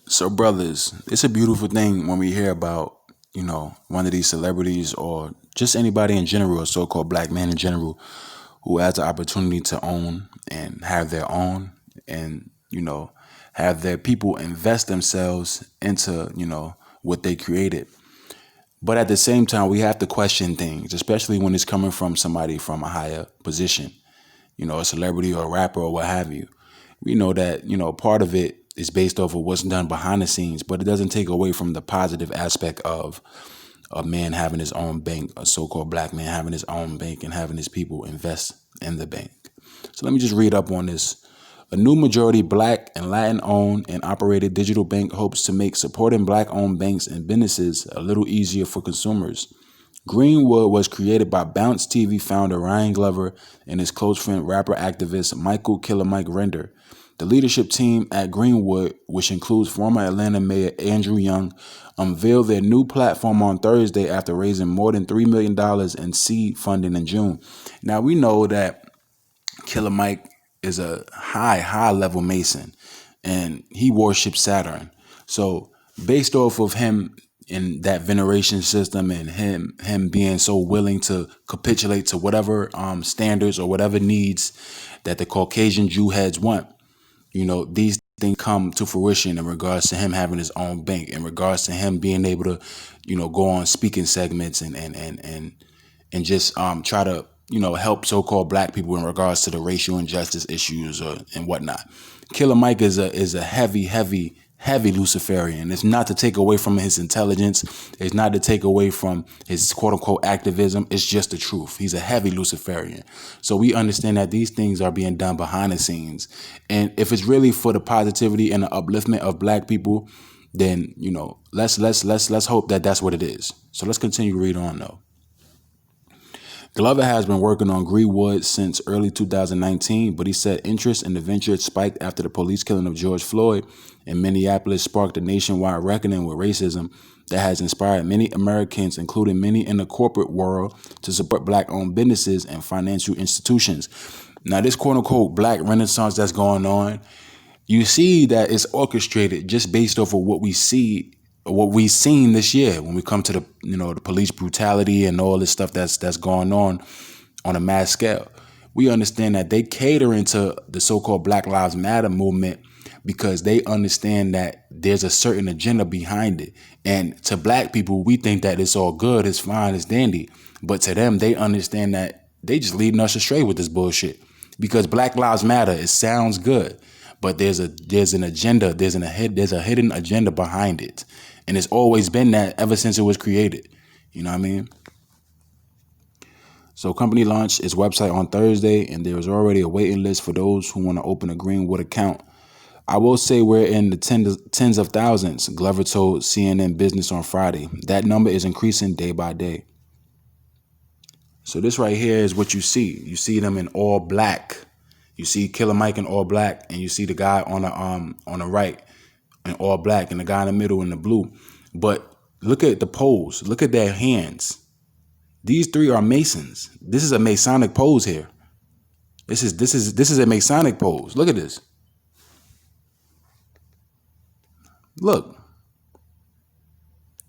So, brothers, it's a beautiful thing when we hear about, one of these celebrities or just anybody in general, a so called black man in general, who has the opportunity to own and have their own and, have their people invest themselves into, what they created. But at the same time, we have to question things, especially when it's coming from somebody from a higher position, a celebrity or a rapper or what have you. We know that, part of it is based off of what's done behind the scenes, but it doesn't take away from the positive aspect of a man having his own bank, a so-called black man having his own bank and having his people invest in the bank. So let me just read up on this. A new majority black and Latin owned and operated digital bank hopes to make supporting black owned banks and businesses a little easier for consumers. Greenwood was created by Bounce TV founder Ryan Glover and his close friend rapper activist Michael Killer Mike Render. The leadership team at Greenwood, which includes former Atlanta Mayor Andrew Young, unveiled their new platform on Thursday after raising more than $3 million in seed funding in June. Now, we know that Killer Mike is a high level Mason, and he worships Saturn. So based off of him in that veneration system and him being so willing to capitulate to whatever standards or whatever needs that the Caucasian Jew heads want, these things come to fruition in regards to him having his own bank, in regards to him being able to, go on speaking segments and just try to help so-called black people in regards to the racial injustice issues and whatnot. Killer Mike is a heavy Luciferian. It's not to take away from his intelligence. It's not to take away from his quote unquote activism. It's just the truth. He's a heavy Luciferian. So we understand that these things are being done behind the scenes. And if it's really for the positivity and the upliftment of black people, then, let's hope that that's what it is. So let's continue to read on though. Glover has been working on Greenwood since early 2019, but he said interest in the venture spiked after the police killing of George Floyd in Minneapolis sparked a nationwide reckoning with racism that has inspired many Americans, including many in the corporate world, to support black-owned businesses and financial institutions. Now, this quote-unquote black renaissance that's going on, you see that it's orchestrated just based off of what we see, what we've seen this year when we come to the the police brutality and all this stuff that's going on a mass scale. We understand that they cater into the so-called Black Lives Matter movement because they understand that there's a certain agenda behind it. And to black people, we think that it's all good, it's fine, it's dandy. But to them, they understand that they just leading us astray with this bullshit. Because Black Lives Matter, it sounds good, but there's an agenda, there's a hidden agenda behind it. And it's always been that ever since it was created. You know what I mean? So company launched its website on Thursday, and there is already a waiting list for those who want to open a Greenwood account. I will say we're in the tens of thousands, Glover told CNN Business on Friday. That number is increasing day by day. So this right here is what you see. You see them in all black. You see Killer Mike in all black, and you see the guy on the right in all black, and the guy in the middle in the blue. But look at the pose. Look at their hands. These three are Masons. This is a Masonic pose here. This is a Masonic pose. Look at this. Look.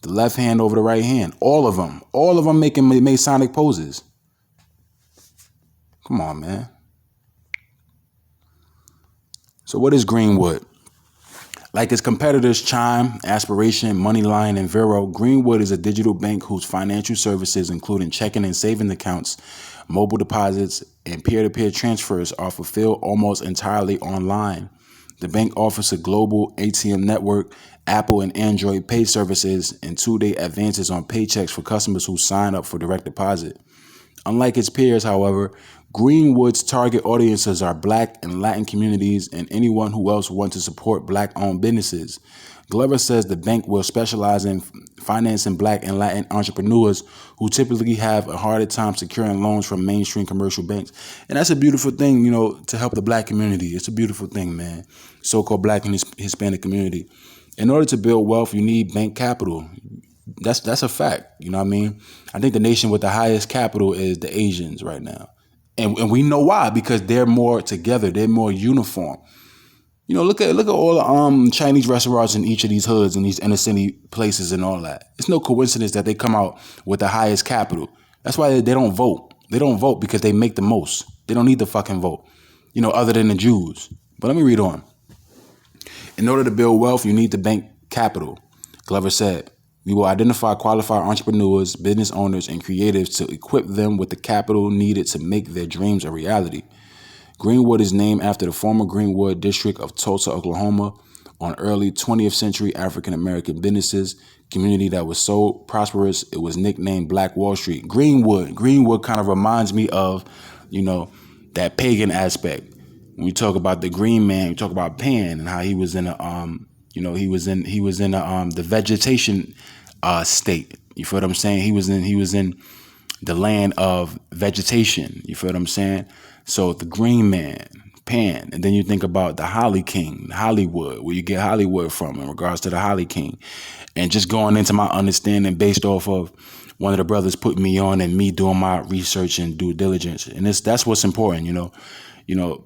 The left hand over the right hand. All of them making Masonic poses. Come on, man. So what is Greenwood? Like its competitors Chime, Aspiration, Moneyline, and Vero, Greenwood is a digital bank whose financial services, including checking and saving accounts, mobile deposits, and peer-to-peer transfers, are fulfilled almost entirely online. The bank offers a global ATM network, Apple and Android Pay services, and 2-day advances on paychecks for customers who sign up for direct deposit. Unlike its peers, however, Greenwood's target audiences are Black and Latin communities and anyone who else wants to support Black-owned businesses. Glover says the bank will specialize in financing Black and Latin entrepreneurs who typically have a harder time securing loans from mainstream commercial banks. And that's a beautiful thing, to help the Black community. It's a beautiful thing, man. So-called Black and Hispanic community. In order to build wealth, you need bank capital. That's a fact. You know what I mean? I think the nation with the highest capital is the Asians right now. And we know why, because they're more together. They're more uniform. Look at all the Chinese restaurants in each of these hoods and these inner city places and all that. It's no coincidence that they come out with the highest capital. That's why they don't vote. They don't vote because they make the most. They don't need the fucking vote, other than the Jews. But let me read on. In order to build wealth, you need to bank capital. Glover said, we will identify qualified entrepreneurs, business owners, and creatives to equip them with the capital needed to make their dreams a reality. Greenwood is named after the former Greenwood district of Tulsa, Oklahoma, on early 20th century African American businesses community that was so prosperous it was nicknamed Black Wall Street. Greenwood kind of reminds me of, that pagan aspect. When you talk about the Green Man, you talk about Pan and how he was in the vegetation state. You feel what I'm saying? He was in the land of vegetation. You feel what I'm saying? So the Green Man, Pan, and then you think about the Holly King, Hollywood, where you get Hollywood from in regards to the Holly King. And just going into my understanding based off of one of the brothers putting me on and me doing my research and due diligence. And that's what's important,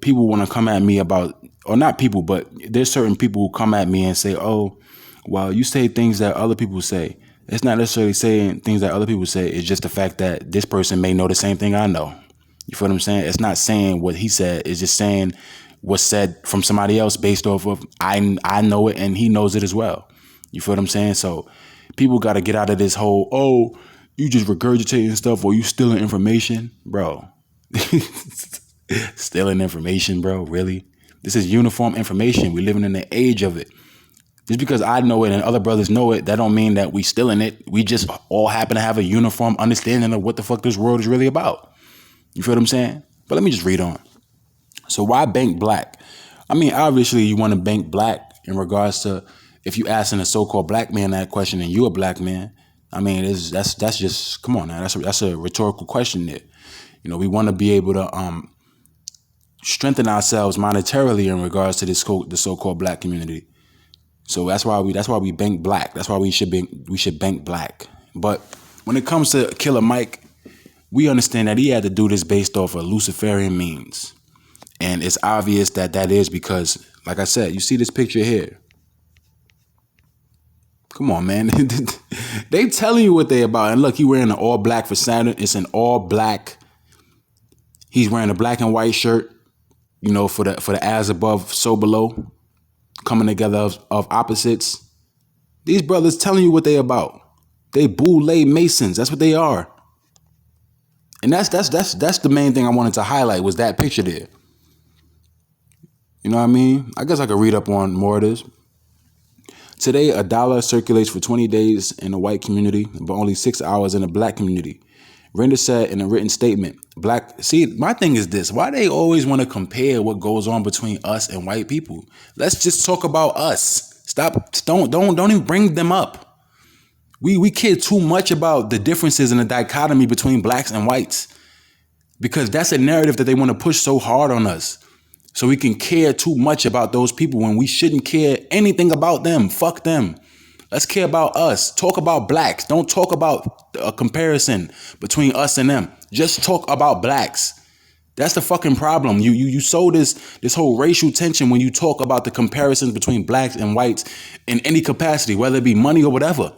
people want to come at me about, or not people, but there's certain people who come at me and say, oh, well, you say things that other people say. It's not necessarily saying things that other people say. It's just the fact that this person may know the same thing I know. You feel what I'm saying? It's not saying what he said. It's just saying what's said from somebody else based off of I know it and he knows it as well. You feel what I'm saying? So people got to get out of this whole, oh, you just regurgitating stuff or you stealing information. Bro. Stealing information, bro. Really? This is uniform information. We're living in the age of it. Just because I know it and other brothers know it, that don't mean that we stealing it. We just all happen to have a uniform understanding of what the fuck this world is really about. You feel what I'm saying? But let me just read on. So why bank black? I mean, obviously you want to bank black in regards to if you asking a so-called black man that question and you a black man. I mean, that's just, come on now. That's a rhetorical question there. We want to be able to strengthen ourselves monetarily in regards to the so-called black community. So that's why we bank black. That's why we should bank black. But when it comes to Killer Mike, we understand that he had to do this based off of Luciferian means. And it's obvious that is because, like I said, you see this picture here. Come on, man. They telling you what they about. And look, he wearing an all black for Saturn. It's an all black. He's wearing a black and white shirt, for the as above, so below, coming together of opposites. These brothers telling you what they about. They boule Masons. That's what they are. And that's the main thing I wanted to highlight was that picture there. You know what I mean? I guess I could read up on more of this. Today, a dollar circulates for 20 days in the white community, but only 6 hours in the black community. Render said in a written statement, see, my thing is this. Why they always want to compare what goes on between us and white people? Let's just talk about us. Stop. Don't even bring them up. We care too much about the differences and the dichotomy between blacks and whites because that's a narrative that they want to push so hard on us. So we can care too much about those people when we shouldn't care anything about them. Fuck them. Let's care about us. Talk about blacks. Don't talk about a comparison between us and them. Just talk about blacks. That's the fucking problem. You sow this whole racial tension when you talk about the comparisons between blacks and whites in any capacity, whether it be money or whatever.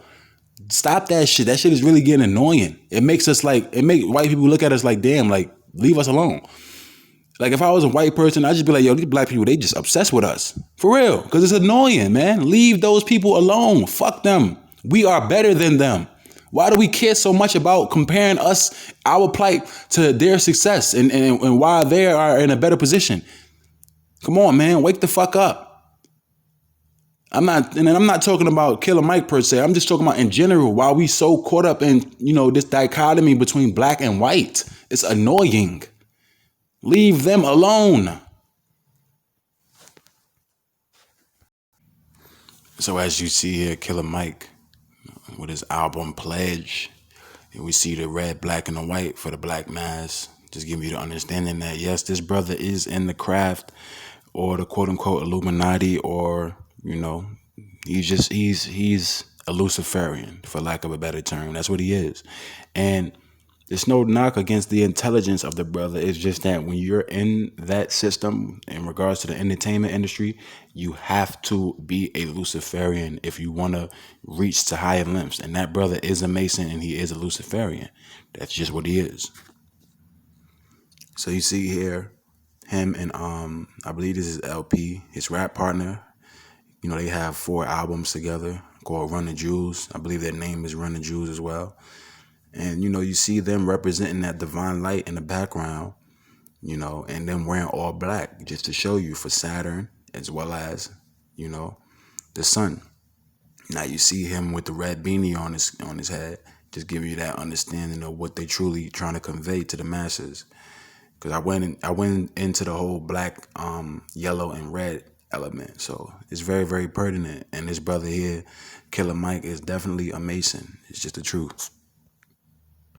Stop that shit. That shit is really getting annoying. It makes white people look at us like, damn, like, leave us alone. Like, if I was a white person, I'd just be like, yo, these black people, they just obsessed with us. For real. Because it's annoying, man. Leave those people alone. Fuck them. We are better than them. Why do we care so much about comparing our plight to their success and why they are in a better position? Come on, man. Wake the fuck up. I'm not talking about Killer Mike per se. I'm just talking about in general, why we so caught up in, this dichotomy between black and white. It's annoying. Leave them alone. So as you see here, Killer Mike with his album Pledge, and we see the red, black, and the white for the black mass. Just give you the understanding that yes, this brother is in the craft or the quote unquote Illuminati, or he's a Luciferian, for lack of a better term. That's what he is. And It's no knock against the intelligence of the brother. It's just that when you're in that system in regards to the entertainment industry, you have to be a Luciferian if you want to reach to higher lengths. And that brother is a Mason and he is a Luciferian. That's just what he is. So you see here him and I believe this is LP, his rap partner. You know, they have 4 albums together called Run the Jewels. I believe their name is Run the Jewels as well. And, you know, you see them representing that divine light in the background, you know, and them wearing all black just to show you for Saturn as well as, you know, the sun. Now you see him with the red beanie on his head, just giving you that understanding of what they truly trying to convey to the masses. Because I went into the whole black, yellow, and red element, so it's very very pertinent. And this brother here, Killer Mike, is definitely a Mason. It's just the truth.